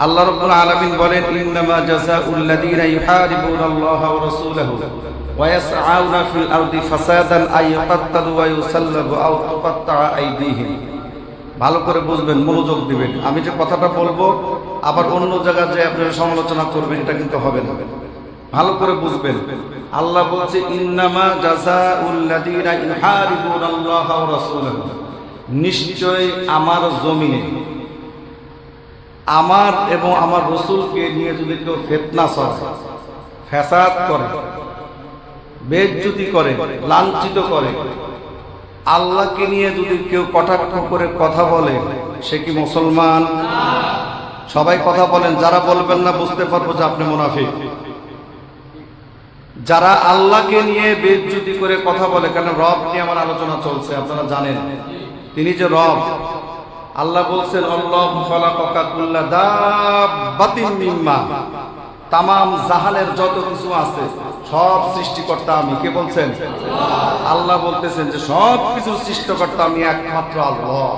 আল্লাহ রাব্বুল আলামিন বলেন, ইন্নামা জাযাউল লাযীনা ইউহারিবুনাল্লাহা ওয়া রাসূলাহু ওয়া ইয়াসআউনা ফিল আরদি ফাসাদান আন ইয়াকাত্তালু ওয়া ইউসাল্লাবু আও তুকাত্তাআ আইদিহিম। ভালো করে বুঝবেন, মনোযোগ দিবেন। আমি যে কথাটা বলবো আবার অন্য জায়গায় যে আপনারা সমালোচনা করবেন, এটা কিন্তু হবে না। ভালো করে বুঝবেন। আল্লাহ বলছে, ইন্নামা জাযাউল লাযীনা ইউহারিবুনাল্লাহা ওয়া রাসূলাহু, নিশ্চয় আমার জমিনে আমার এবং আমার রাসূলকে নিয়ে যদি কেউ ফিতনা ছড়ায়, ফ্যাসাদ করে, বেইজ্জতি করে, লাঞ্ছিত করে, আল্লাহকে নিয়ে যদি কেউ কটাক্ষ করে কথা বলে, সে কি মুসলমান? সবাই কথা বলেন। যারা বলবেন না বুঝতে পারবো যে আপনি মুনাফিক। যারা আল্লাহকে নিয়ে বেইজ্জতি করে কথা বলে, কারণ রব নিয়ে আমার আলোচনা চলছে, আপনারা জানেন তিনি যে রব। আল্লাহ বলছেন, আল্লাহু খালাকা কুল্লা দাব্বাতিন মিম্মা, তামাম জাহানের যত কিছু আছে সব সৃষ্টিকর্তা আমি। কে বলছেন? আল্লাহ বলতেছেন যে সব কিছু সৃষ্টিকর্তা আমি একমাত্র আল্লাহ।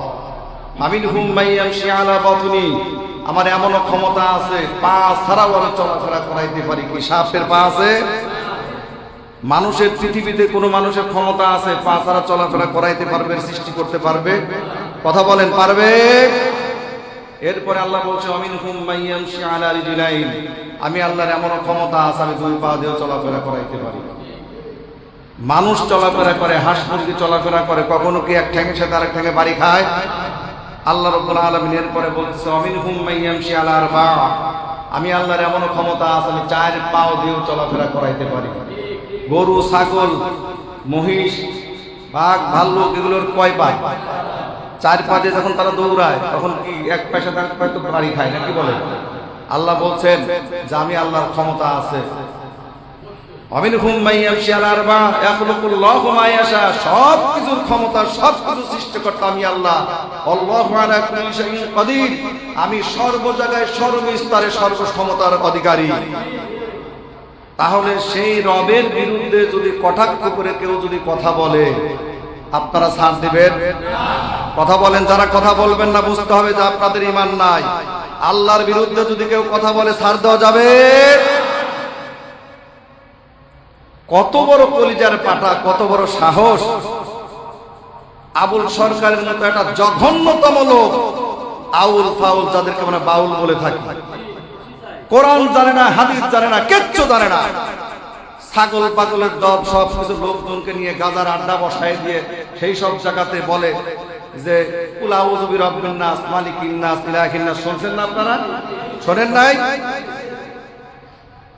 মামিনহুম মাইয়ামশি আলা বাতনি, আমার এমন ক্ষমতা আছে পা ছাড়াও আমি চলাফেরা করাইতে পারি। কি সাপের পা আছে? মানুষের পৃথিবীতে কোনো মানুষের ক্ষমতা আছে পা ছাড়া চলাফেরা করাইতে পারবে, সৃষ্টি করতে পারবে? কথা বলেন, পারবে? এরপরে আল্লাহ বলছে, আমিনহুম মাইয়ামশি আলা রিজলাইন, আমি আল্লাহর এমন ক্ষমতা আছে আমি দুই পা দিয়ে চলাফেরা করাইতে পারি। মানুষ চলাফেরা করে, হাঁস মুরগি চলাফেরা করে, কখনো কি এক ঠ্যাঙের সাথে আরেক ঠ্যাঙে বাড়ি খায়? আল্লাহ রাব্বুল আলামিন এরপরে বলতেছে, আমিনহুম মাইয়ামশি আলা আরবা, আমি আল্লাহর এমন ক্ষমতা আছে আমি চার পাও দিয়েও চলাফেরা করাইতে পারি। গরু, ছাগল, মহিষ, বাঘ, ভাল্লুক এগুলোর কয় পা? চার পা দিয়ে যখন তারা দৌড়ায় তখন কি এক পাশে তার পায়ে তো বাড়ি খায় না? কি বলে? আল্লাহ বলছেন যে আমি আল্লাহর ক্ষমতা আছে। আমিনহুম মাইয়ামশি আলা আরবা ইয়াখলুকুল্লাহু মা ইয়াশা, সব কিছুর ক্ষমতা, সব কিছু সৃষ্টিকর্তা আমি আল্লাহ। আল্লাহু আলা কুল্লি শাইইন কাদির, আমি সর্ব জায়গায় সর্বস্তরে সর্বক্ষমতার অধিকারী। তাহলে সেই রবের বিরুদ্ধে যদি কটাক্ষ করে কেউ যদি কথা বলে, আপনারা ছাড় দিবেন? কথা বলেন। যারা কথা বলবেন না বুঝতে হবে যে আপনাদের ঈমান নাই। আল্লাহর বিরুদ্ধে যদি কেউ কথা বলে ছাড় দেওয়া যাবে? কত বড় কলিজার পাটা, কত বড় সাহস! আবুল সরকারের মতো একটা জঘন্যতম লোক, আউল ফাউল যাদেরকে আমরা বাউল বলে থাকি, কোরআন জানে না, হাদিস জানে না, কিচ্ছু জানে না, ছাগল পাগলের দল সব কিছু লোকজনকে নিয়ে গাজার আড্ডা বসায় দিয়ে সেই সব জায়গাতে বলে যে কুল আউযু বিরাব্বিন নাস মালিকিন নাস ইলাহিন নাস। শুনছেন না আপনারা? শোনেন নাই?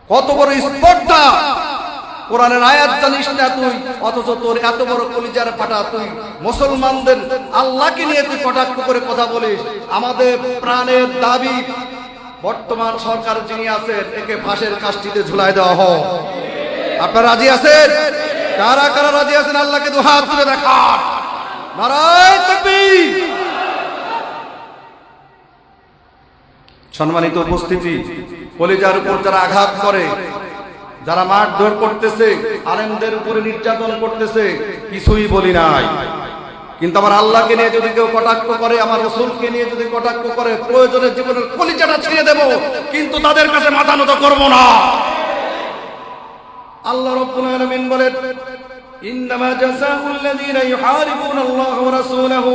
কত বড় স্পর্ধা! কোরআনের আয়াত জানিস না তুই, অথচ তোর এত বড় কলিজার পাটা, তুই মুসলমানদের আল্লাহকে নিয়ে তুই কটাক্ষ করে কথা বলিস। আমাদের প্রাণের দাবি, বর্তমান সরকার যিনি আছেন একে ফাঁসের কাষ্ঠিতে ঝুলাই দেওয়া হোক। আপনারা রাজি আছেন? কারা কারা রাজি আছেন? আল্লাহকে দু হাত তুলে দেখান। নারায়ে তাকবীর। সম্মানিত উপস্থিতি, কলিজার উপর যারা আঘাত করে, যারা মারধর করতেছে, আলেমদের উপরে নির্যাতন করতেছে, কিছুই বলি নাই। কিন্তু আমার আল্লাহকে নিয়ে যদি কেউ কটাক্ষ করে, আমার রাসূলকে নিয়ে যদি কটাক্ষ করে, প্রয়োজনে জীবনের কলিজাটা ছিঁড়ে দেব, কিন্তু তাদের কাছে মাথা নত করব না। আল্লাহ রাব্বুল আলামিন বলেন, ইন্নামা জাযাউল লাযীনা ইউহারিবুনাল্লাহা ওয়া রাসূলাহু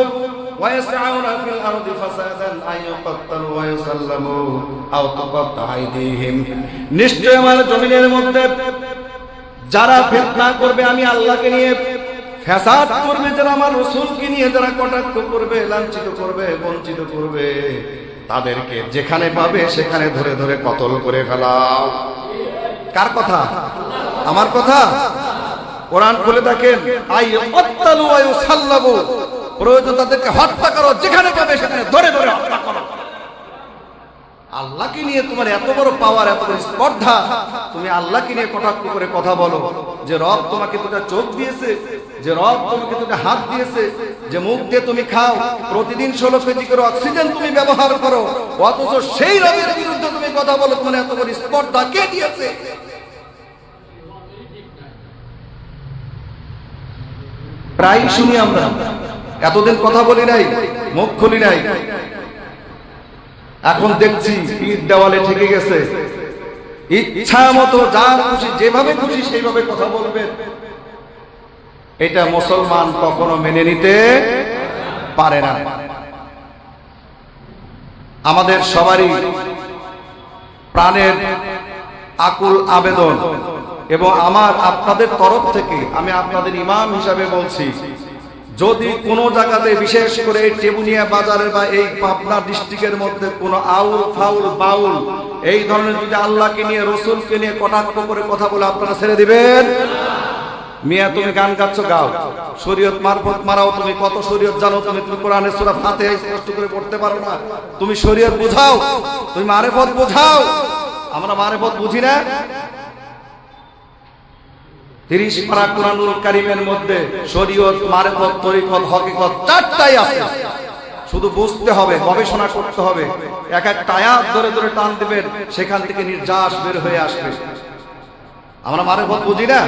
ওয়া ইয়াসআউনা ফিল আরদি ফাসাদান আন ইউকাত্তালু ওয়া ইউসাল্লামু আও তুকাত্তাআ আইদিহিম, নিশ্চয় আমার জমিনের মধ্যে যারা ফিতনা করবে আমি আল্লাহকে নিয়ে, ফ্যাসাদ করবে, যারা আমার রাসূলকে নিয়ে যারা কটাক্ষ করবে, লাঞ্ছিত করবে, বঞ্চিত করবে, তাদেরকে যেখানে পাবে সেখানে ধরে ধরে কতল করে ফেলাও। কার কথা? আমার কথা। কোরআন খুলে দেখেন, আইয়াক্তালু ওয়া ইউসাল্লাবু, প্রয়োজন তাদেরকে হত্যা করো, যেখানে পাবে সেখানে ধরে ধরে হত্যা করো। আল্লাহকে নিয়ে তোমার এত বড় পাওয়ার, এত বড় স্পর্ধা, তুমি আল্লাহকে নিয়ে কটাক্ষ করে কথা বলো। যে রব তোমাকে দুটো চোখ দিয়েছে, যে রব তোমাকে দুটো হাত দিয়েছে, যে মুখ দিয়ে তুমি খাও, প্রতিদিন 16 কেজি করে অক্সিজেন তুমি ব্যবহার করো, অথচ সেই রবের বিরুদ্ধে তুমি কথা বলো, তোমার এত বড় স্পর্ধা কে দিয়েছে? প্রায় শুনি আমরা, এতদিন কথা বলি নাই, মুখ খুলি নাই। এখন দেখছি পীর দেওয়ালে ঠেকে গেছে, ইচ্ছা মতো যা খুশি যেভাবে খুশি সেইভাবে কথা বলবেন। এটা মুসলমান কখনো মেনে নিতে পারে না। আমাদের সবারই প্রাণের আকুল আবেদন, এবং আমার আপনাদের তরফ থেকে আমি আপনাদের ইমাম হিসাবে বলছি, যদি কোনো জায়গাতে বিশেষ করে টেবুনিয়া বাজারে বা এই পাবনা ডিস্ট্রিক্টের মধ্যে কোনো আউল ফাউল বাউল এই ধরনের যদি আল্লাহকে নিয়ে রসুলকে নিয়ে কটাক্ষ করে কথা বলে আপনারা ছেড়ে দিবেন? মিয়া তুমি গান গাচ্ছ গাও, শরীয়ত মারফত মারাও, তুমি কত শরীয়ত জানো, তুমি কোরআনের সূরা ফাতিহা স্পষ্ট করে পড়তে পারো না, তুমি শরীয়ত বুঝাও, তুমি মারেফত বুঝাও। আমরা মারেফত বুঝি না। 30 পারা কোরআনুল কারীমের মধ্যে শরীয়ত, মারেফত, তরিকত, হকিকত চারটাই আছে। শুধু বুঝতে হবে, গবেষণা করতে হবে, এক একটা আয়াত ধরে ধরে টান দিবেন, সেখান থেকে নির্যাস বের হয়ে আসবে। আমরা মারেফত বুঝি না।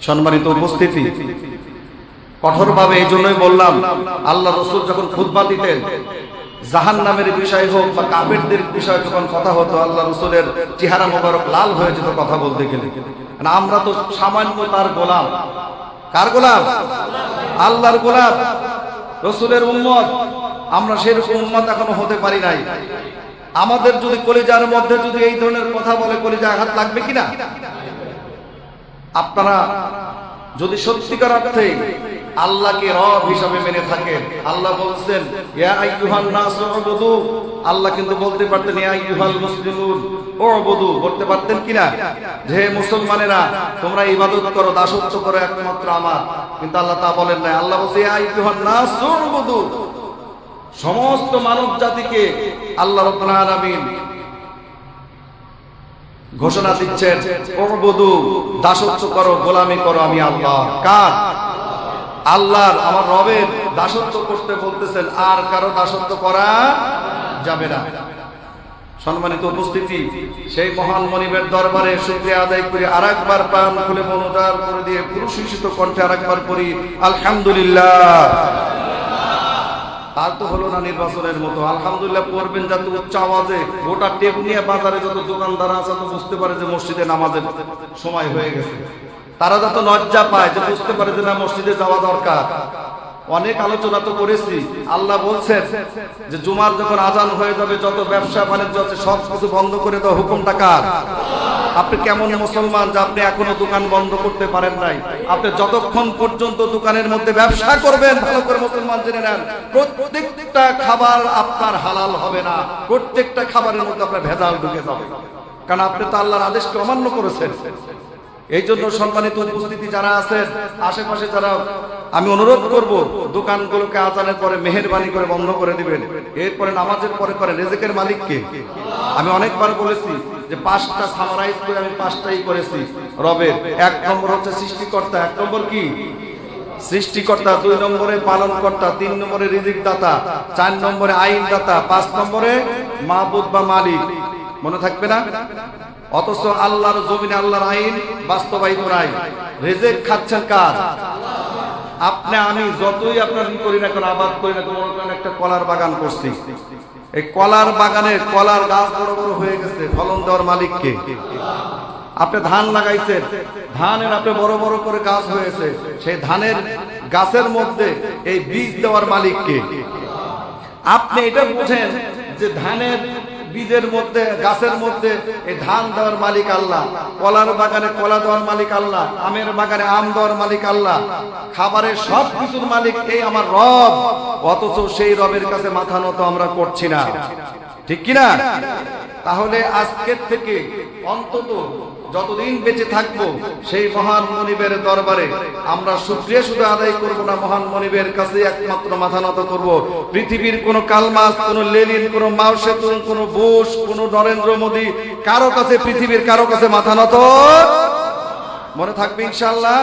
সম্মানিত উপস্থিতি, কঠোরভাবে এই জন্যই বললাম, আল্লাহ রাসূল যখন খুতবা দিতেন, জাহান্নামের বিষয় হোক বা কাফেরদের বিষয় যখন কথা হতো, আল্লাহ রাসূলের চেহারা মোবারক লাল হয়ে যেত কথা বলতে গেলে। আমরা তো সামান্য তার গোলাম। কার গোলাম? আল্লাহর গোলাম, রাসূলের উম্মত। আমরা সেরকম উম্মত এখনো হতে পারি নাই। আমাদের যদি কলিজার মধ্যে যদি এই ধরনের কথা বলে, কলিজা আঘাত লাগবে কিনা? আপনারা যদি সত্যিকার অর্থে আল্লাহকে রব হিসাবে মেনে থাকেন, আল্লাহ বলছেন ইয়া আইয়ুহান নাস উবুদু, আল্লাহ কিন্তু বলতে পারতেন ইয়া আইয়ুহাল মুসলিমুন উবুদু, বলতে পারতেন কিনা যে মুসলমানেরা তোমরা ইবাদত করো, দাসত্ব করো একমাত্র আমার, কিন্তু আল্লাহ তা বলেন না। আল্লাহ বলছে ইয়া আইয়ুহান নাস উবুদু, সমস্ত মানব জাতিকে আল্লাহ রাব্বুল আলামিন ঘোষণা দিচ্ছেন উবুদু, দাসত্ব করো, গোলামি করো, আমি আল্লাহ। কার? আল্লাহর, আমার রবের দাসত্ব করতে বলতেছেন, আর কারো দাসত্ব করা যাবে না। সম্মানিত উপস্থিতি, সেই মহান মনিবের দরবারে শুকরিয়া আদায় করে আরেকবার প্রাণ খুলে মনোজার করে দিয়ে পুরুষিত কণ্ঠে আরেকবার করি আলহামদুলিল্লাহ। আর তো হলো না নির্বাচনের মতো, আলহামদুলিল্লাহ পড়বেন যাতে উচ্চ আওয়াজে গোটা টেবুনিয়া বাজারে যত দোকানদার আছে তো বুঝতে পারে যে মসজিদে নামাজের সময় হয়ে গেছে। তারা যত লজ্জা পায় যে বুঝতে পারে যে না মসজিদে যাওয়া দরকার। অনেক আলোচনা তো করেছি, আল্লাহ বলছেন যে জুমার যখন আজান হয়ে যাবে যত ব্যবসা বাণিজ্য আছে সব কিছু বন্ধ করে দাও, হুকুমটা কার? আপনি কেমন মুসলমান যে আপনি এখনো দোকান বন্ধ করতে পারেন নাই? আপনি যতক্ষণ পর্যন্ত দোকানের মধ্যে ব্যবসা করবেন, ভালো করে মুসলমান জেনে নেন, প্রত্যেকটা খাবার আপনার হালাল হবে না, প্রত্যেকটা খাবারের মধ্যে আপনার ভেজাল ঢুকে যাবে, কারণ আপনি তো আল্লাহর আদেশকে অমান্য করেছেন। এই জন্য সম্মানিত উপস্থিতি যারা আছেন, আশেপাশে যারা, আমি অনুরোধ করব দোকানগুলোকে আজানের পরে মেহেরবানি করে বন্ধ করে দিবেন। এরপরে নামাজের পরে করে রিজিকের মালিককে। আমি অনেকবার বলেছি যে 5টা সামারাইজ করে আমি 5টাই করেছি রবের। 1 নম্বর হচ্ছে সৃষ্টিকর্তা, 1 নম্বর কি? সৃষ্টিকর্তা, 2 নম্বরে পালনকর্তা, 3 নম্বরে রিজিক দাতা, 4 নম্বরে আইন দাতা, 5 নম্বরে মাবুদ বা মালিক। মনে থাকবে না? অথচ আল্লাহর জমিনে আল্লাহর আইন বাস্তবায়িত নাই। রিজিক খাচ্ছেন কার? আপনি আমি যতই আপনার করি না কেন, আবাদ করি না কেন, একটা কলার বাগান করছি, এই কলার বাগানের কলার গাছ বড় বড় হয়ে গেছে, ফলন দেওয়ার মালিককে? আপনি ধান লাগাইছেন, ধানের আপনি বড় বড় করে গাছ হয়েছে, সেই ধানের গাছের মধ্যে এই বীজ দেওয়ার মালিককে? আপনি এটা বুঝেন যে ধানের বীজের মধ্যে, গাছের মধ্যে এই ধান দেওয়ার মালিক আল্লাহ, কলার বাগানে কলা দেওয়ার মালিক আল্লাহ, আমের বাগানে আম দেওয়ার মালিক আল্লাহ, খাবারের সব কিছুর মালিক এই আমার রব। অথচ সেই রবের কাছে মাথা নত আমরা করছি না, ঠিক কিনা? তাহলে আজকের থেকে অন্তত যতদিন বেঁচে থাকবো সেই মহান মনিবের দরবারে আমরা শুকরিয়া শুধু আদায় করব না, মহান মনিবের কাছে একমাত্র মাথা নত করব। পৃথিবীর কোন কালমাস, কোন লেনিন, কোন মাও সেতুং, কোন বুশ, কোন নরেন্দ্র মোদী, কারো কাছে, পৃথিবীর কারো কাছে মাথা নত মনে থাকবে ইনশাআল্লাহ।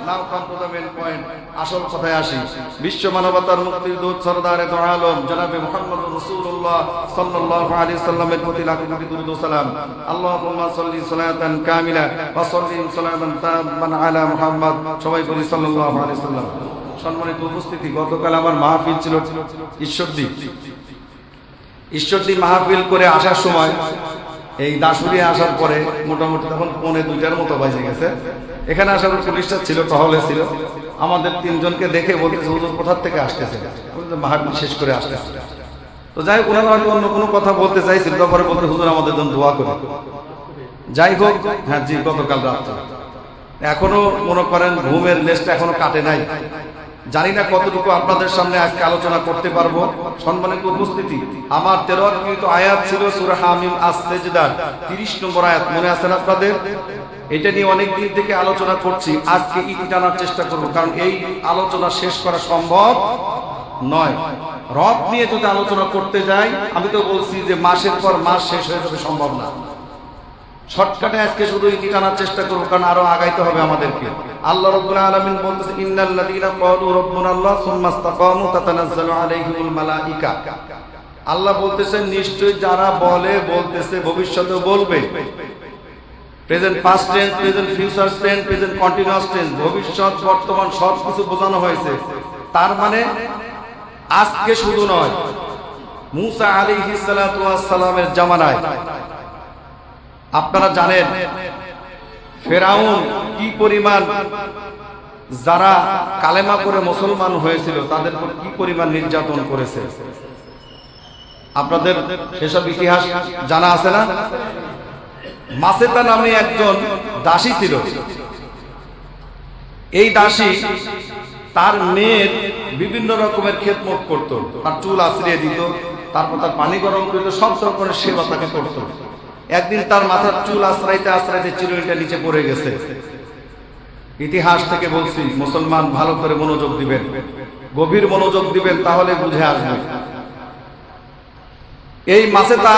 Now come to the main point, আসল কথায় আসি। বিশ্ব মানবতার মুক্তির দূত সরদারে দো আলম জনাবে মুহাম্মদ রাসূলুল্লাহ সাল্লাল্লাহু আলাইহি সাল্লামের প্রতি লাখ কোটি দরুদ ও সালাম। আল্লাহুম্মা সাল্লি সালাতান কামিলা ওয়া সাল্লিম সালামান তাম্মান আলা মুহাম্মদ। সবাই বলি সাল্লাল্লাহু আলাইহি সাল্লাম। সম্মানিত উপস্থিতি, গতকাল আমার মাহফিল ছিল ঈশ্বরদী মাহফিল করে আসার সময় এই দাসুরিয়া আসার পরে মোটামুটি তখন 1:45 মতো বাজে গেছে। এখানে আসার পুলিশটা ছিল, টহলে ছিল। আমাদের 3 জনকে দেখে বলতেছে হুজুর কোথার থেকে আসতেছে, মাহফিল শেষ করে আসতেছে। তো যাই হোক, ওনারা হয়তো অন্য কোনো কথা বলতে চাইছিল, তারপরে বলতে হুজুর আমাদের জন্য দোয়া করে। যাই হোক, হ্যাঁ জি, গতকাল রাত্রে এখনো মনে করেন ঘুমের লেজটা এখনো কাটে নাই। জানি না কতটুকু আপনাদের সামনে আজকে আলোচনা করতে পারবো। সম্মানিত উপস্থিতি, আমার তেলাওয়াতকৃত আয়াত ছিল সূরা হামিম আস-সাজদার 30 নম্বর আয়াত, মনে আছে না আপনাদের? এটা নিয়ে অনেক দিন থেকে আলোচনা করছি। আজকে ইতি টানার চেষ্টা করব, কারণ এই আলোচনা শেষ করা সম্ভব নয়। রব নিয়ে যদি আলোচনা করতে যাই, আমি তো বলছি যে মাসের পর মাস শেষ হয়ে যাবে, সম্ভব না। শর্টকাটে আজকে শুধু ইতি টানার চেষ্টা করব, কারণ আরো আগাইতে হবে আমাদেরকে। আল্লাহ রাব্বুল আলামিন বলতেছে, ইন্নাল্লাযীনা ক্বালু রাব্বুনাল্লাহ সুম্মা ইসতাকামু তাতানাজ্জালু আলাইহিমুল মালাইকা। আল্লাহ বলতেছেন নিশ্চয়ই যারা বলতেছে, ভবিষ্যতে বলবে। Present past tense, present future tense, present continuous tense, ভবিষ্যৎ বর্তমান সব কিছু বোঝানো হয়েছে। তার মানে আজকে শুধু নয়, মুসা আলাইহিস সালাতু ওয়াস সালামের জামানায় আপনারা জানেন ফেরাউন কি পরিমাণ, যারা কালেমা করে মুসলমান হয়েছিল তাদের উপর কি পরিমাণ নির্যাতন করেছে। আপনাদের সেসব ইতিহাস জানা আছে না? মাসেতা নামে একজন দাসী ছিল। এই দাসী তার মেয়ের বিভিন্ন রকমের খেদমত করত, তার চুল আশ্রিয়ে দিত, তারপর তার পানি গরম করত, সব ধরনের সেবা তাকে করত। একদিন তার মাথার চুল আশ্রাইতে আশ্রাইতে চিরুনিটা নিচে পড়ে গেছে। ইতিহাস থেকে বলছি, মুসলমান ভালো করে মনোযোগ দিবেন, গভীর মনোযোগ দিবেন, তাহলে বুঝে আসবে। এই মাসেতা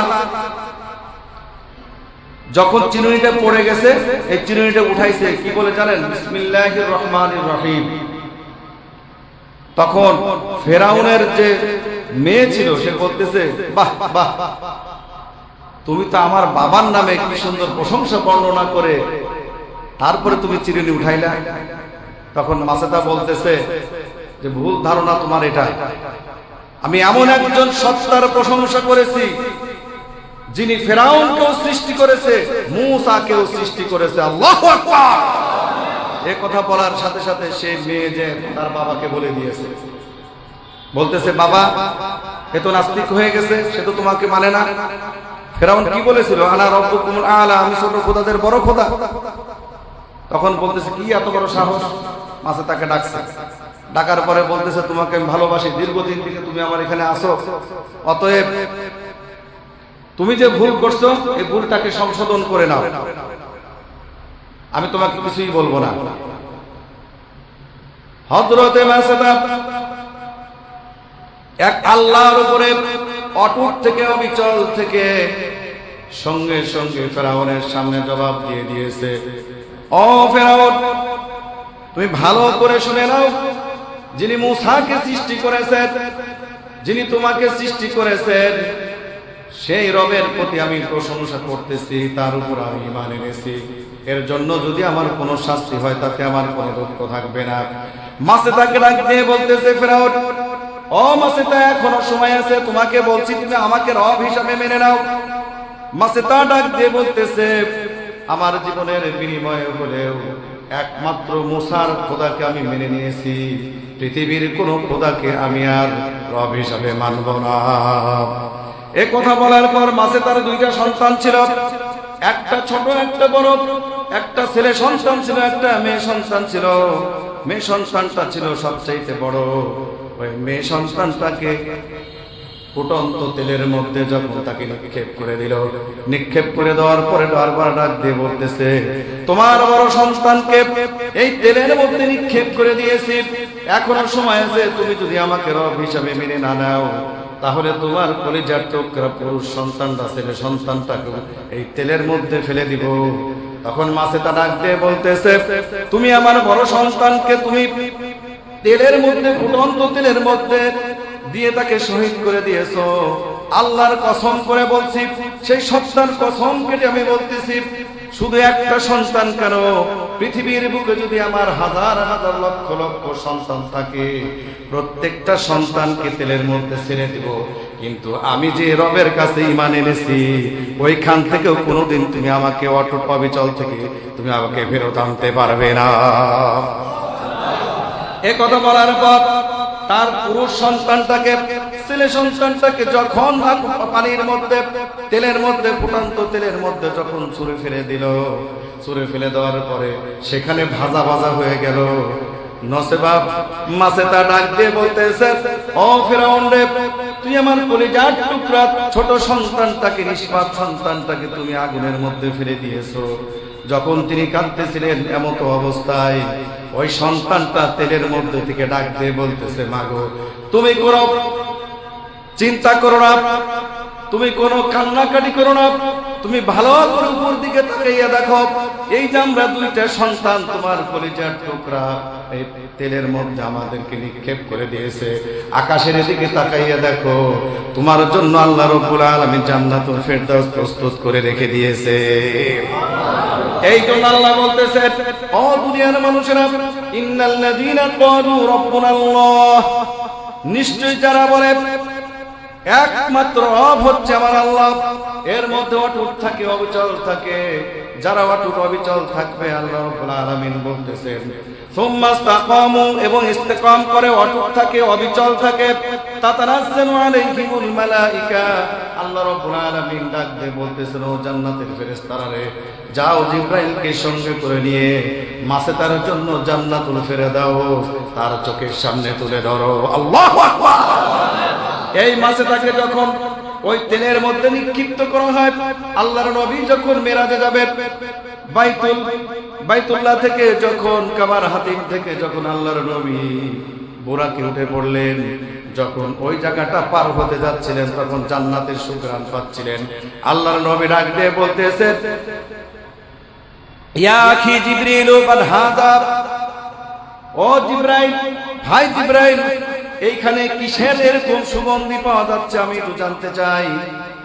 যখন চিরুনিটা পড়ে গেছে, এই চিরুনিটা উঠাইছে, কি বলে জানেন? বিসমিল্লাহির রহমানির রহিম। তখন ফেরাউনের যে মেয়ে ছিল সে বলতেছে, বাহ বাহ, তুমি তো আমার বাবার নামে কি সুন্দর প্রশংসা বর্ণনা করে তারপরে তুমি চিরুনি উঠাইলা। তখন মাসেতা বলতেছে যে ভুল ধারণা তোমার এটা, আমি এমন একজন সত্তার প্রশংসা করেছি যিনি ফেরাউনকেও সৃষ্টি করেছে, মূসাকেও সৃষ্টি করেছে। আল্লাহু আকবার। এই কথা বলার সাথে সাথে সে মেয়ে যে তার বাবাকে বলে দিয়েছে, বলতেছে বাবা এ তো নাস্তিক হয়ে গেছে, সে তো তোমাকে মানে না। ফেরাউন কি বলেছিল? আনা রাব্বুকুমুল আলা, আমি ছোট খোদাদের বড় খোদা। তখন বলতেছে কি এত বড় সাহস? মাসে তাকে ডাকছে, ডাকার পরে বলতেছে তোমাকে আমি ভালোবাসি, দীর্ঘদিন থেকে তুমি আমার এখানে আসো, অতএব তুমি যে ভুল করছো এই ভুলটাকে সংশোধন করে নাও, আমি তোমাকে কিছুই বলবো না। হযরতে মাসেতা এক আল্লাহর উপরে অটুট থেকে, অবিচল থেকে সঙ্গে সঙ্গে ফেরাউনের সামনে জবাব দিয়ে দিয়েছে, ও ফেরাউন, তুমি ভালো করে শুনে নাও, যিনি মূসাকে সৃষ্টি করেছেন, যিনি তোমাকে সৃষ্টি করেছেন, সেই রবের প্রতি আমি প্রশংসা করতেছি, তার উপর আমি ঈমান এনেছি। এর জন্য যদি আমার কোনো শাস্তি হয় তাতে আমার কোনো দুঃখ থাকবে না। মাসেতাকে ডাক দিয়ে বলতেছে ফেরাউন, ও মাসেতা, এখনো সময় আছে, তোমাকে বলছি তুমি আমাকে রব হিসাবে মেনে নাও। মাসেতা ডাক দিয়ে বলতেছে, আমার জীবনের বিনিময়ে হলেও একমাত্র মুসার খোদাকে আমি মেনে নিয়েছি, পৃথিবীর কোন খোদাকে আমি আর রব হিসাবে মানব না। এ কথা বলার পর মাসেতার 2টা সন্তান ছিল, একটা ছোট একটা বড়, একটা ছেলে সন্তান ছিল, একটা মেয়ে সন্তান ছিল। মেয়ে সন্তানটা ছিল সবচেয়ে বড়। ওই মেয়ে সন্তানটাকে ফুটন্ত তেলের মধ্যে যখন তাকে নিক্ষেপ করে দিল, নিক্ষেপ করে দেওয়ার পরে বারবার ডাক দিয়ে বলতেছে, তোমার বড় সন্তানকে এই তেলের মধ্যে নিক্ষেপ করে দিয়েছি, এখনো সময় আছে, তুমি যদি আমাকে রব হিসাবে মেনে না নাও তাহলে তোমার কলিজার টুকরা পুরুষ সন্তানটা, ছেলে সন্তানটাকে এই তেলের মধ্যে ফেলে দিব। তখন মাসেতা ডাক দিয়ে বলতেছে, তুমি আমার বড় সন্তানকে তুমি তেলের মধ্যে, ফুটন্ত তেলের মধ্যে দিয়ে তাকে শহীদ করে দিয়েছো। আল্লাহর কসম করে বলছি, সেই সত্তার কসম কেটে আমি বলতেছি, শুধু একটা সন্তান কেন, পৃথিবীর বুকে যদি আমার হাজার হাজার লক্ষ লক্ষ সন্তান থাকে, প্রত্যেকটা সন্তানকে তেলের মধ্যে ছেড়ে দিব, কিন্তু আমি যে রবের কাছে ঈমান এনেছি ওইখান থেকেও কোনোদিন তুমি আমাকে অটুট অবিচল থেকে তুমি আমাকে ফেরত আনতে পারবে না। এ কথা বলার পর তার পুরুষ সন্তানটাকে, ছেলে সন্তানটাকে যখন পানির মধ্যে তেলের মধ্যে, ফুটান্ত তেলের মধ্যে যখন ছুঁড়ে ফেলে দিল, ছুঁড়ে ফেলে দেওয়ার পরে সেখানে ভাজা ভাজা হয়ে গেল। নসেবা মাছেতা ডাক দিয়ে বলতেছে, ও ফিরাউন রে, তুই আমার কলিজার টুকরা ছোট সন্তানটাকে, নিষ্পাপ সন্তানটাকে তুমি আগুনের মধ্যে ফেলে দিয়েছো। যখন তিনি কাঁদতেছিলেন এমত অবস্থায় ওই সন্তানটা তেলের মধ্যে থেকে ডাক দিয়ে বলতেছে, মাগো তুমি কোনো চিন্তা করো না, তুমি কোনো কান্নাকাটি করো না, তুমি ভালো করে উপর দিকে তাকাইয়া দেখো, এই যে আমরা দুইটা সন্তান তোমার কলিজার টুকরা এই তেলের মধ্যে আমাদেরকে নিক্ষেপ করে দিয়েছে, আকাশের দিকে তাকাইয়া দেখো, তোমার জন্য আল্লাহ রাব্বুল আলামিন জান্নাতুল ফেরদাউস প্রস্তুত করে রেখে দিয়েছে। এই জন্য আল্লাহ বলতেছে, ও দুনিয়ার মানুষেরা, ইন্নাল্লাযীনা ক্বালু রাব্বুনাল্লাহ, নিশ্চয় যারা বলে একমাত্র রব হচ্ছে আমার আল্লাহ, এর মধ্যে অটুট থাকে, অবিচল থাকে, যারা অটুট অবিচল থাকবে, আল্লাহ রাব্বুল আলামিন বলতেছেন, সুম্মা ইসতাকামু, এবং ইস্তেকাম করে অটুট থাকে, অবিচল থাকে, তাতানাজ্জালু আলাইহিমুল মালাইকা, আল্লাহ রাব্বুল আলামিন ডাক দিয়ে বলতেছেন, ও জান্নাতের ফেরেশতারা রে, যাও জিবরাইলকে সঙ্গে করে নিয়ে মাছেতার জন্য জান্নাতুল ফেরদাউস তার চোখের সামনে তুলে ধরো। আল্লাহু আকবার। এই মাছেতাকে যখন ওই তেলের মধ্যে নিক্ষিপ্ত করা হয়, আল্লাহর নবী যখন মেরাজে যাবেন, বাইতুল্লাহ থেকে যখন কাবার হাতিম থেকে যখন আল্লাহর নবী বুরাকে উঠে পড়লেন, যখন ওই জায়গাটা পার হতে যাচ্ছিলেন, তখন জান্নাতের সুঘ্রাণ পাচ্ছিলেন। আল্লাহর নবী ডাক দিয়ে বলতেছেন, ইয়া আখি জিবরিল কাদ হাযা, ও জিবরাইল, ভাই জিবরাইল, এইখানে কিসের এরকম সুগন্ধি পাওয়া যাচ্ছে আমি তো জানতে চাই।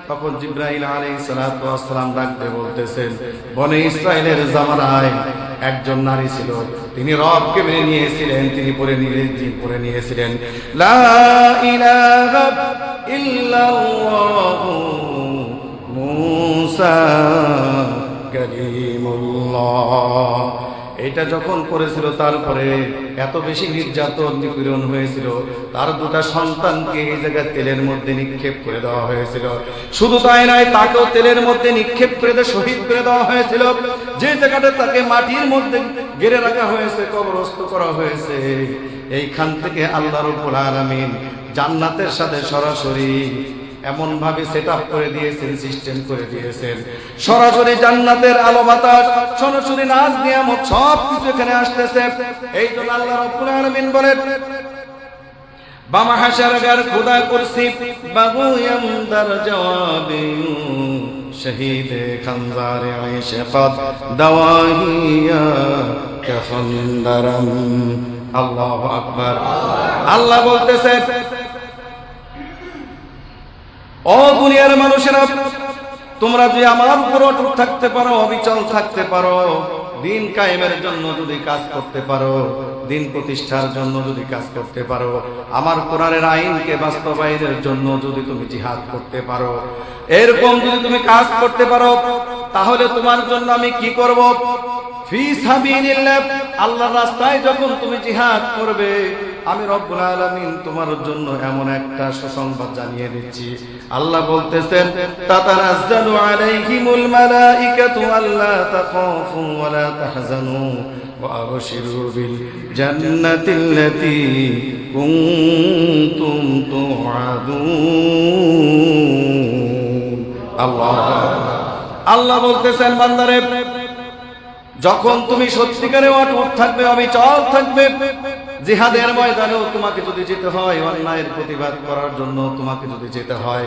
তখন জিবরাইল আলাইহিস সালাতু ওয়াস সালাম ডাক দিয়ে বলতেছেন, বনে ইসরাইলের জামানায় একজন নারী ছিল, তিনি রবকে মেনে নিয়েছিলেন, তিনি পড়ে নিয়েছিলেন লা ইলাহা ইল্লাল্লাহু মুসা কালিমুল্লাহ। এটা যখন করেছিল, তারপরে এত বেশি নির্যাতন নিপীড়ন হয়েছিল, তার দুটা সন্তানকে এই জায়গায় তেলের মধ্যে নিক্ষেপ করে দেওয়া হয়েছিল। শুধু তাই নয়, তাকেও তেলের মধ্যে নিক্ষেপ করে শহীদ করে দেওয়া হয়েছিল। যে জায়গাটা তাকে মাটির মধ্যে গেড়ে রাখা হয়েছে, কবরস্থ করা হয়েছে, এইখান থেকে আল্লাহ রাব্বুল আলামিন জান্নাতের সাথে সরাসরি এমন ভাবে সেটআপ করে দিয়েছেন, সিস্টেম করে দিয়েছেন, সরাসরি জান্নাতের আলো বাতাস, সরাসরি নাজ নিয়ামত সব কিছু এখানে আসতেছে। এই জন্য আল্লাহ রাব্বুল আলামিন বলেন, বামা হাশারগার খুদা কুরসি বাগুয়াম দার জওয়াবি শহীদ খানজার আয়েশা কদ দাওয়াহিয়া কাফন্দারাম। আল্লাহু আকবার। আল্লাহ বলতেছেন, ও দুনিয়ার মানুষেরা, তোমরা যদি আমার উপর অটুট থাকতে পারো, অবিচল থাকতে পারো, দিন কায়েমের জন্য যদি কাজ করতে পারো, দিন প্রতিষ্ঠার জন্য যদি কাজ করতে পারো, আমার কোরআনের আইনকে বাস্তবায়নের জন্য যদি তুমি জিহাদ করতে পারো, এরকম যদি তুমি কাজ করতে পারো, তাহলে তোমার জন্য আমি কি করব? ফি সাবিলিল্লাহ, আল্লাহর রাস্তায় যখন তুমি জিহাদ করবে, আমি রব্বুল আলামিন তোমার জন্য এমন একটা সুসংবাদ জানিয়ে দিচ্ছি। আল্লাহ বলতেছেন, তাতানাজ্জালু আলাইহিমুল মালাইকাতু আল্লা তাখাফু ওয়া লা তাহজানু ওয়া আবশিরু বিল জান্নাতিল্লাতী কুনতুম তুআদুন। আল্লাহ বলতেছেন, বান্দারে, যখন তুমি সত্যিকারে অটুট থাকবে, অবিচল থাকবে, জিহাদের ময়দানেও তোমাকে যদি যেতে হয়, অন্যায়ের প্রতিবাদ করার জন্য তোমাকে যদি যেতে হয়,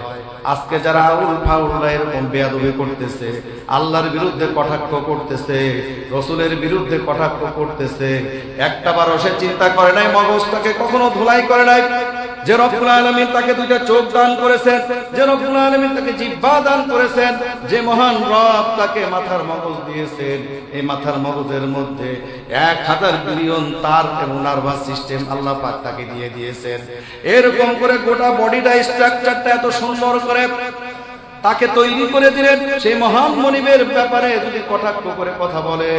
আজকে যারা আউল ফাউল এরকম বেয়াদবি করতেছে, আল্লাহর বিরুদ্ধে কটাক্ষ করতেছে, রাসূলের বিরুদ্ধে কটাক্ষ করতেছে, একটাবারও সে চিন্তা করে নাই, মগজটাকে কখনো ধুলাই করে নাই, যে রব্বুল আলামিন তাকে দুইটা চোখ দান করেছেন, যে রব্বুল আলামিন তাকে জিহ্বা দান করেছেন, যে মহান রব তাকে মাথার মগজ দিয়েছেন, এই মাথার মগজের মধ্যে 1000 বিলিয়ন তার এবং নার্ভাস সিস্টেম আল্লাহ পাক তাকে দিয়ে দিয়েছেন। এরকম করে গোটা বডিটা স্ট্রাকচারটা এত সুন্দর করে তাকে তৈরি করে দিলেন। সেই মহান মনিবের ব্যাপারে যদি কটাক্ষ করে কথা বলে,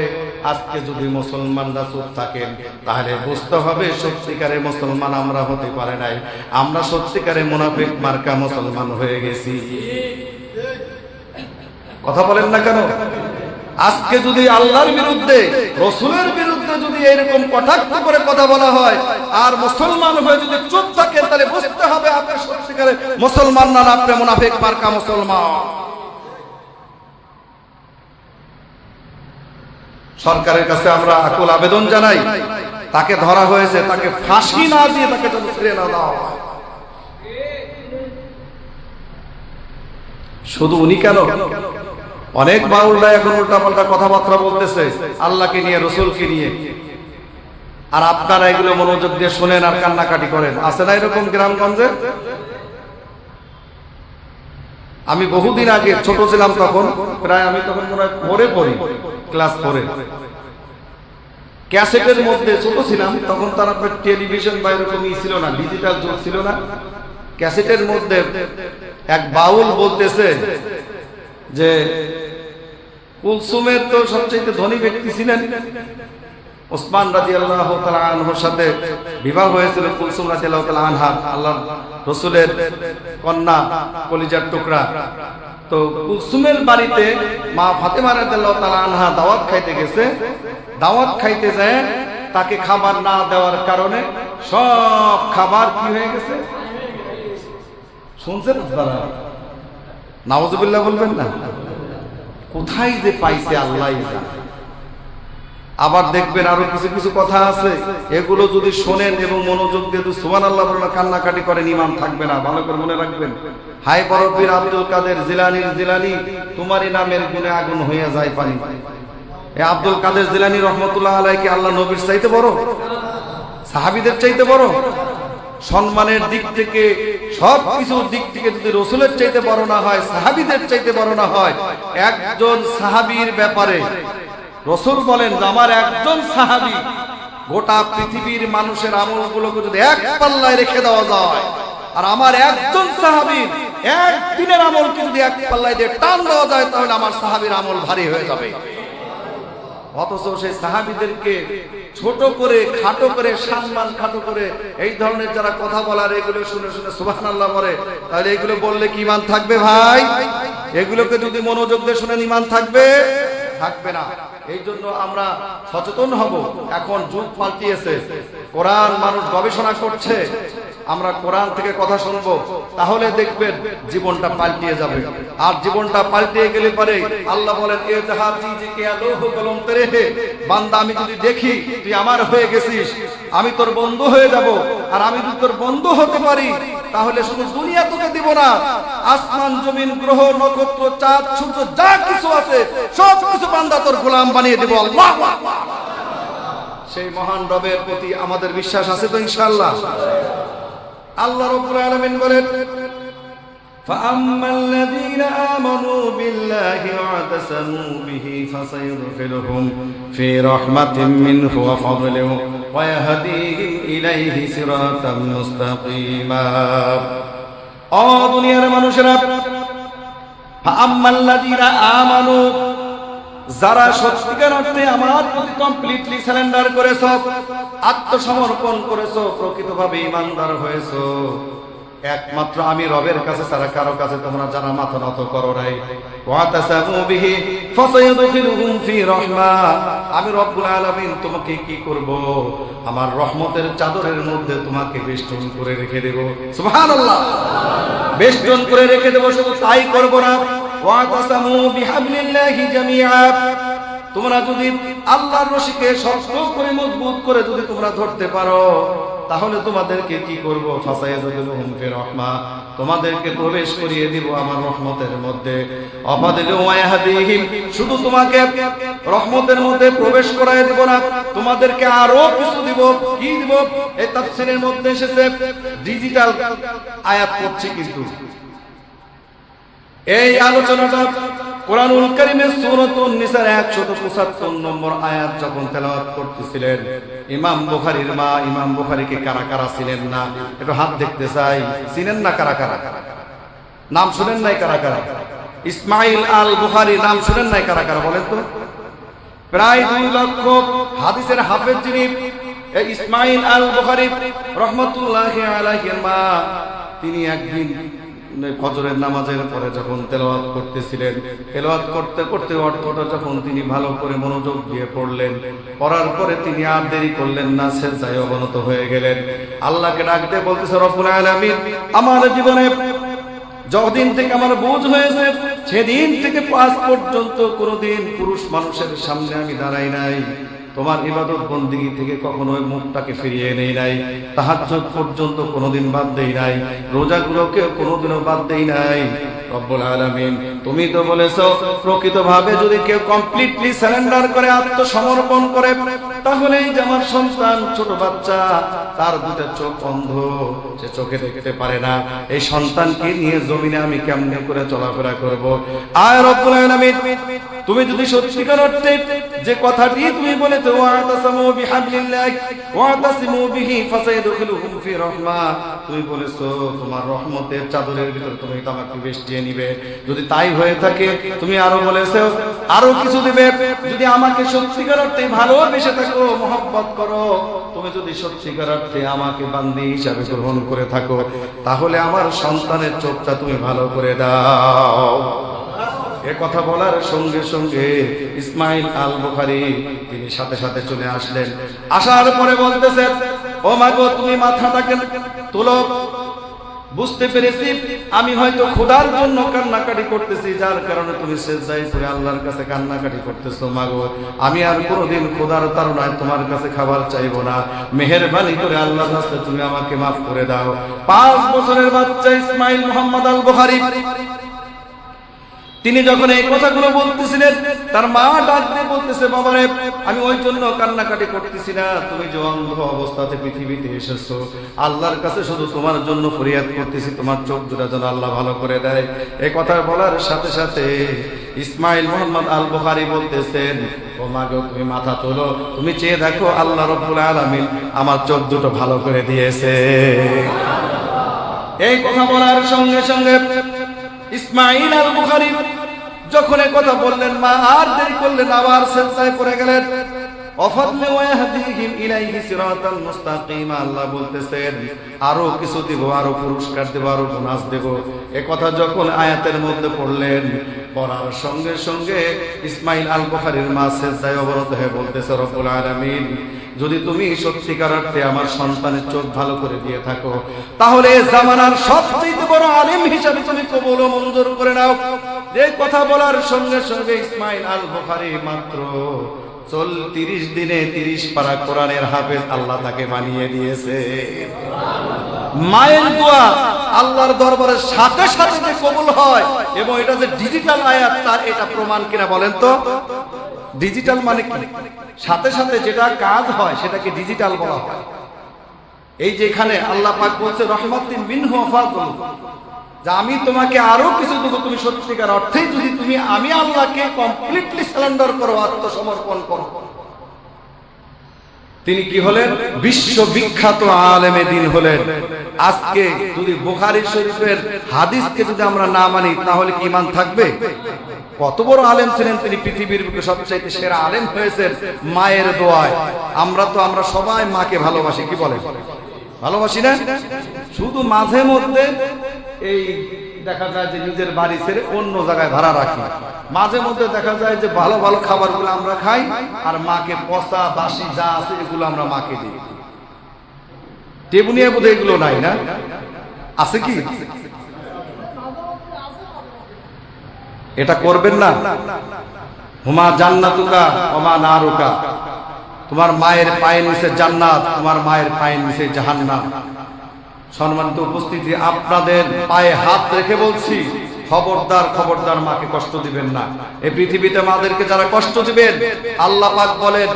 আজকে যদি মুসলমানরা চুপ থাকেন তাহলে বুঝতে হবে সত্যিকারে মুসলমান আমরা হতে পারে নাই, আমরা সত্যিকারে মুনাফিক মার্কা মুসলমান হয়ে গেছি। কথা বলেন না কেন? আজকে যদি আল্লাহর বিরুদ্ধে, রসুলের বিরুদ্ধে যদি এরকম কটাক্ষ করে কথা বলা হয় আর মুসলমান হয়ে যদি চুপ থাকেন, তাহলে বুঝতে হবে আপনি সত্যিকারে মুসলমান না, আপনি মুনাফিক মার্কা মুসলমান। সরকারের কাছে আমরা আকুল আবেদন জানাই, তাকে ধরা হয়েছে, তাকে ফাঁসি না দিয়ে তাকে যেন ছেড়ে না দেওয়া হয়। শুধু উনি কেন, অনেক বাউলরা এখন উল্টাপাল্টা কথাবার্তা বলতেছে আল্লাহকে নিয়ে, রসুলকে নিয়ে, আর আপনারা এগুলো মনোযোগ দিয়ে শোনেন আর কান্নাকাটি করেন। আছে না এরকম গ্রামগঞ্জে? আমি বহুদিন আগে ছোট ছিলাম, তখন প্রায় আমি তখন মনে হয় পড়ে পড়ি, ক্লাস 4-এ, ক্যাসেটের মধ্যে ছোট ছিলাম তখন, তার আপনার টেলিভিশন বা এরকমই ছিল না, ডিজিটাল যুগ ছিল না। ক্যাসেটের মধ্যে এক বাউল বলতেছে যে কুলসুমের তো সবচেয়ে ধনী ব্যক্তি ছিলেন, ওসমান রাদিয়াল্লাহু তাআলা আনহুর সাথে বিবাহ হয়েছিল কুলসুম রাদিয়াল্লাহু তাআলা আনহা, আল্লাহর রাসূলের কন্যা, কলিজার টুকরা। তো কুলসুমের বাড়িতে মা ফাতেমা রাদিয়াল্লাহু তাআলা আনহা দাওয়াত খাইতে গেছে। দাওয়াত খাইতে যায় তাকে খাবার না দেওয়ার কারণে সব খাবার কি হয়ে গেছে? শুনছেন আপনারা? নাউযুবিল্লাহ বলবেন না? কোথায় যে পাইছে আল্লাহই জানে। আবার দেখবেন আরো কিছু কিছু কথা আছে, এগুলো যদি শোনেন এবং মনোযোগ দিয়ে সুবহানাল্লাহ বলেন, কান্নাকাটি করেন, ঈমান থাকবে না। ভালো করে মনে রাখবেন, হায় বরফির আব্দুল কাদের জিলানীর জিলানী, তোমারই নামের গুণে আগুন হইয়া যায় পানি। এই আব্দুল কাদের জিলানী রহমতুল্লাহ আলাইহি আল্লাহ নবীর চাইতে বড়, সাহাবীদের চাইতে বড়, সম্মানের দিক থেকে সব কিছুর দিক থেকে যদি রসুলের চাইতে বড় না হয়, সাহাবীদের চাইতে বড় না হয়, একজন সাহাবীর ব্যাপারে রসুল বলেন যে আমার একজন সাহাবী গোটা পৃথিবীর মানুষের আমলগুলোকে যদি এক পাল্লায় রেখে দেওয়া যায়, আর আমার একজন সাহাবীর একদিনের আমলকে যদি এক পাল্লায় দিয়ে টান দেওয়া যায়, তাহলে আমার সাহাবীর আমল ভারী হয়ে যাবে। অথচ সেই সাহাবীদেরকে ছোট করে, খাটো করে, সম্মান খাটো করে এই ধরনের যারা কথা বলার, এগুলো শুনে শুনে সুবহানাল্লাহ বলে, তাহলে এগুলো বললে কি ঈমান থাকবে ভাই? এগুলোকে যদি মনোযোগ দিয়ে শুনেন, ঈমান থাকবে? থাকবে না। এই জন্য আমরা সচেতন হব। এখন যুগ পাল্টিয়েছে, কোরআন মানুষ গবেষণা করছে, আমরা কোরআন থেকে কথা শুনবো, তাহলে দেখবেন জীবনটা পাল্টিয়ে যাবে। আর জীবনটা পাল্টিয়ে গেলে পরে আল্লাহ বলেন, এ জাহাজ জিকে আলোহ কলম তেরে হে বান্দা, আমি যদি দেখি তুই আমার হয়ে গেছিস, আমি তোর বন্ধু হয়ে যাব। আর আমি যদি তোর বন্ধু হতে পারি, তাহলে শুধু দুনিয়া তোকে দিব না, আসমান জমিন গ্রহ নক্ষত্র চাঁদ সূর্য যা কিছু আছে সব কিছু বান্দা তোর গোলাম বানিয়ে দেব। আল্লাহ, সেই মহান রবের প্রতি আমাদের বিশ্বাস আছে তো ইনশাআল্লাহ? আল্লাহ রাব্বুল আলামিন বলেন, ফাআম্মাল্লাযীনা আমানু বিল্লাহি ওয়াতাসামু বিহি ফাসায়ুদখিলুহুম ফি রাহমাতিন মিনহু ওয়া ফাদলিন ওয়া ইয়াহদিহিম ইলাইহি সিরাতাম মুস্তাকিমা। ও দুনিয়ার মানুষেরা, ফাআম্মাল্লাযীনা আমানু, যারা সত্যিকার অর্থে আমার প্রতি কমপ্লিটলি সারেন্ডার করেছো, আত্মসমর্পণ করেছো, প্রকৃতভাবে ঈমানদার হয়েছো, একমাত্র আমি রবের কাছে ছাড়া কারো কাছে তোমরা যারা মাথা নত করো নাই, ওয়াতাসামু বিহি ফাসায়ুদখিলুহুম ফি রাহমা, আমি রব্বুল আলামিন তোমাকে কি করব? আমার রহমতের চাদরের মধ্যে তোমাকে বেষ্টন করে রেখে দেব। সুবহানাল্লাহ, বেষ্টন করে রেখে দেব। শুধু তাই করব না, ওয়াতাসামু বিহাবলিল্লাহি জামিআ, তোমরা যদি আল্লাহর রশিকে শক্ত করে মজবুত করে যদি তোমরা ধরতে পারো, তাহলে তোমাদেরকে কি করব? ফাসায়াজুলুহুম ফি রাহমা, তোমাদেরকে প্রবেশ করিয়ে দিব আমার রহমতের মধ্যে। আফাদিলু ওয়া ইয়াহদিহিম, শুধু তোমাকে রহমতের মধ্যে প্রবেশ করায় দিব না, তোমাদেরকে আরো কিছু দিব। কি দিব? এই তাফসীরের মধ্যে এসেছে ডিজিটাল আয়াত পড়ছি, কিন্তু এই আলোচনাটা কোরআনুল কারীমের সূরাতুন নিসার 175 নম্বর আয়াত যখন তেলাওয়াত করতেছিলেন, ইমাম বুখারীর মা ইমাম বুখারীকে কারা কারা ছিলেন না একটু হাত দেখতে চাই। চিনেন না কারা কারা? নাম শুনেন নাই কারা কারা? ইসমাইল আল বুখারী নাম শুনেন নাই কারা কারা? বলেন তো। প্রায় 2 লক্ষ হাদিসের হাফেজ যিনি ইসমাইল আল বুখারী রাহমাতুল্লাহি আলাইহির মা, তিনি একদিন ফজরের নামাজের পরে যখন তেলাওয়াত করতেছিলেন, তেলাওয়াত করতে করতে অর্থটা যখন তিনি ভালো করে মনোযোগ দিয়ে পড়লেন, পড়ার পরে তিনি আর দেরি করলেন না, সেজদায় অবনত হয়ে গেলেন। আল্লাহকে ডাক দিয়ে বলতেছে, রব্বুল আলামিন, আমার জীবনে যতদিন থেকে আমার বুঝ হয়েছে সেদিন থেকে আজ পর্যন্ত কোনোদিন পুরুষ মানুষের সামনে আমি দাঁড়াই নাই, তোমার ইবাদত বন্দেগী থেকে কখনো মুখটাকে ফিরিয়ে নেই নাই, তাহাজ্জুদ পর্যন্ত কোনোদিন বাদ দেই নাই, রোজাগুলোকে কোনোদিনও বাদ দেই নাই। রব্বুল আলামিন, তুমি তো বলেছো প্রকৃতভাবে যদি কেউ কমপ্লিটলি সারেন্ডার করে, আত্মসমর্পণ করে, তাহলে এই যে আমার সন্তান ছোট বাচ্চা, তার দুটো চোখ অন্ধ, সে চোখে দেখতে পারে না, এই সন্তানকে নিয়ে জমিনে আমি কেমনে করে চলাফেরা করব? আয় রব্বুল আলামিন, তুমি যদি সত্যিকার অর্থে যে কথাটি তুমি বলেছো, ওয়াতাসামু বিহাবলিল্লাহি ওয়াতাসিমু বিহি ফাসায়াদখুলুহুম ফি রাহমা, তুমি বলেছো তোমার রহমতের চাদরের ভিতর তুমি আমাকে বেষ্টিয়ে নিবে, যদি তাই হয়ে থাকে তুমি আরো বলেছো আরো কিছু দিবে। যদি আমাকে সত্যিকার অর্থে ভালোবেসে থাকো, মহব্বত করো, তুমি যদি সত্যিকার অর্থে আমাকে বান্দি হিসাবে গ্রহণ করে থাকো, তাহলে আমার সন্তানের চোখটা তুমি ভালো করে দাও। এ কথা বলার সঙ্গে সঙ্গে ইসমাইল আল বুখারী তিনি সাথে সাথে চলে আসলেন। আসার পরে বলতেছেন, ও মা গো, তুমি মাথাটাকে তুলো, বুঝতে পেরেছি আমি হয়তো খোদার জন্য কান্নাকাটি করতেছি, যার কারণে তুমি সেজদায় পড়ে আল্লাহর কাছে কান্নাকাটি করতেছো। মা গো, আমি আর কোনোদিন খোদার তাড়নায় তোমার কাছে খাবার চাইবো না, মেহেরবানি করে আল্লাহর কাছে তুমি আমাকে মাফ করে দাও। 5 বছরের বাচ্চা ইসমাইল মুহাম্মদ আল বুখারী, তিনি যখন এই কথাগুলো বলতেছিলেন, তার মা ডাক দিয়ে বলতেছে, বাবারে, আমি ওই জন্য কান্নাকাটি করতেছি না, তুমি যে অন্ধ অবস্থাতে পৃথিবীতে এসেছো, আল্লাহর কাছে শুধু তোমার জন্য ফরিয়াদ করতেছি, তোমার চোখ দুটা যেন আল্লাহ ভালো করে দেয়। এই কথা বলার সাথে সাথে ইসমাইল মুহাম্মদ আল বুখারী বলতেছেন, ও মা গো, তুমি মাথা তোলো, তুমি চেয়ে দেখো আল্লাহ রাব্বুল আলামিন আমার চোখ দুটো ভালো করে দিয়েছে। এই কথা বলার সঙ্গে সঙ্গে ইসমাইল আল বুখারী যখন এই কথা বললেন, মা আর দেরি করলেন, আবার সেজদায় পড়ে গেলেন। ওয়াফাদলি ওয়া ইয়াহদিহিম ইলাইহি সিরাতাল মুস্তাকিম, আল্লাহ বলতেছেন আরো কিছু দেব, আরো পুরস্কার দেব, আরো বোনাস দেব। এই কথা যখন আয়াতের মধ্যে পড়লেন, পড়ার সঙ্গে সঙ্গে ইসমাইল আল বুখারীর মা সেজদায় অবনত হয়ে বলতেছে, রব্বুল আলামিন, যদি তুমি সত্যিকার অর্থে আমার সন্তানের চোখ ভালো করে দিয়ে থাকো, তাহলে জামানার সবচেয়ে বড় আলেম হিসাবে তুমি কবুল ও মঞ্জুর করে নাও। এই কথা বলার সঙ্গে সঙ্গে ইসমাইল আল বুখারী মাত্র 30 দিনে 30 পারা কোরআনের হাফেজ আল্লাহ তাকে বানিয়ে দিয়েছে। মায়ের দোয়া আল্লাহর দরবারে সাথে সাথে যে কবুল হয়, এবং এটা যে ডিজিটাল আয়াত, তার এটা প্রমাণ কিনা বলেন তো? ডিজিটাল মানে কি? সাথে সাথে যেটা কাজ হয় সেটাকে ডিজিটাল বলা হয়। এই যে এখানে আল্লাহ পাক বলছে, রহমাতিন মিনহু ফাদল, যে আমি তোমাকে আরো কিছু দেব, তুমি সত্যিকার অর্থেই যদি তুমি আমি আল্লাহকে কমপ্লিটলি সারেন্ডার করো, আত্মসমর্পণ করো। তিনি কি হলেন? বিশ্ববিখ্যাত আলেমে দ্বীন হলেন। আজকে যদি বুখারী শরীফের হাদিসকে যদি আমরা না মানি, তাহলে কি ঈমান থাকবে? কত বড় আলেম ছিলেন তিনি, পৃথিবীর বুকে সবচাইতে সেরা আলেম হয়েছেন মায়ের দোয়ায়। আমরা সবাই মাকে ভালোবাসি, কি বলে? ভালোবাসি না? শুধু মাঝে মধ্যে এই দেখা যায় যে নিজের বাড়ি ছেড়ে অন্য জায়গায় ভাড়া রাখি, মাঝে মধ্যে দেখা যায় যে ভালো ভালো খাবারগুলো আমরা খাই, আর মাকে পচা বাসি যা আছে এগুলো আমরা মাকে দিই। টেবুনিয়া বোধ এগুলো নাই না? আছে কি? এটা করবেন না। হুমা জান্নাতুকা ওমা নারুকা, তোমার মায়ের পায়ের নিচে জান্নাত, তোমার মায়ের পায়ের নিচে জাহান্নাম। সম্মানিত উপস্থিতি, আপনাদের পায়ে হাত রেখে বলছি, খবরদার খবরদার মাকে কষ্ট দিবেন না। এই পৃথিবীতে মাদেরকে যারা কষ্ট দিবেন, আল্লাহ পাক বলেন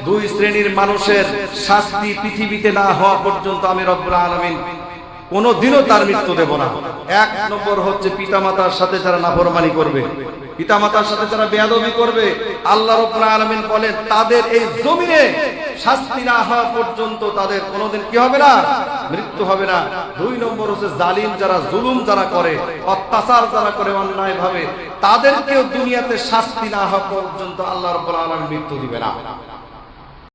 দুই শ্রেণীর মানুষের শাস্তি পৃথিবীতে না হওয়া পর্যন্ত আমি রব্বুল আলামিন কোনদিনও তার মৃত্যু দেব না। এক নম্বর হচ্ছে পিতামাতার সাথে যারা নাফরমানি করবে, পিতামাতার সাথে যারা বেয়াদবি করবে, আল্লাহ রাব্বুল আলামিন বলেন তাদের এই জমিনে শাস্তি না হওয়া পর্যন্ত তাদের কোনোদিন কি হবে না, মৃত্যু হবে না। দুই নম্বর হচ্ছে জালিম যারা, জুলুম যারা করে, অত্যাচার যারা করে অন্যায় ভাবে, তাদেরকেও দুনিয়াতে শাস্তি না হওয়া পর্যন্ত আল্লাহ রাব্বুল আলামিন মৃত্যু দিবে না।